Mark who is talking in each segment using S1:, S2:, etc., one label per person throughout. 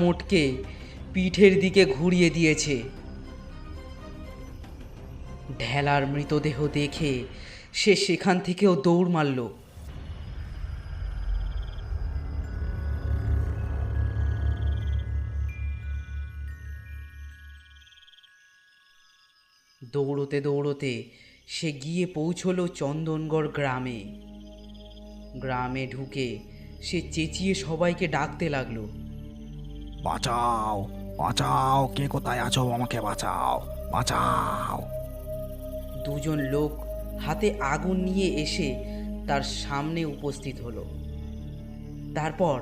S1: মোটকে পিঠের দিকে ঘুরিয়ে দিয়েছে। ঢেলার মৃতদেহ দেখে সে সেখান থেকেও দৌড় মারল। দৌড়তে দৌড়তে সে গিয়ে পৌঁছল চন্দনগড় গ্রামে। গ্রামে ঢুকে সে চেঁচিয়ে সবাইকে ডাকতে লাগলো,
S2: বাঁচাও, বাঁচাও, কে কোথায় আছো? আমাকে বাঁচাও, বাঁচাও।
S1: দুজন লোক হাতে আগুন নিয়ে এসে তার সামনে উপস্থিত হলো। তারপর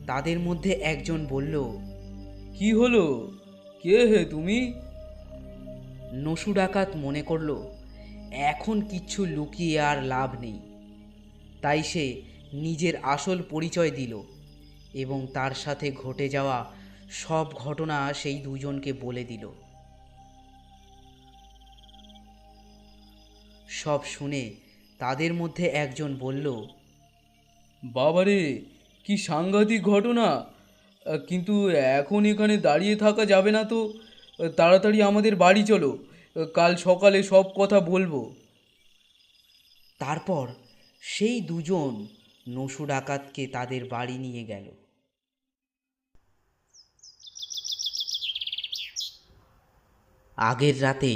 S1: তাদের মধ্যে একজন বলল,
S3: কি হলো? কে হে তুমি?
S1: নসু ডাকাত মনে করল এখন কিচ্ছু লুকিয়ে আর লাভ নেই। তাই সে নিজের আসল পরিচয় দিল এবং তার সাথে ঘটে যাওয়া সব ঘটনা সেই দুজনকে বলে দিল। সব শুনে তাদের মধ্যে একজন বলল,
S3: বাবারে, কি সাংঘাতিক ঘটনা! কিন্তু এখন এখানে দাঁড়িয়ে থাকা যাবে না তো। তাড়াতাড়ি আমাদের বাড়ি চলো, কাল সকালে সব কথা বলবো।
S1: তারপর সেই দুজন নসু ডাকাতকে তাদের বাড়ি নিয়ে গেল। আগের রাতে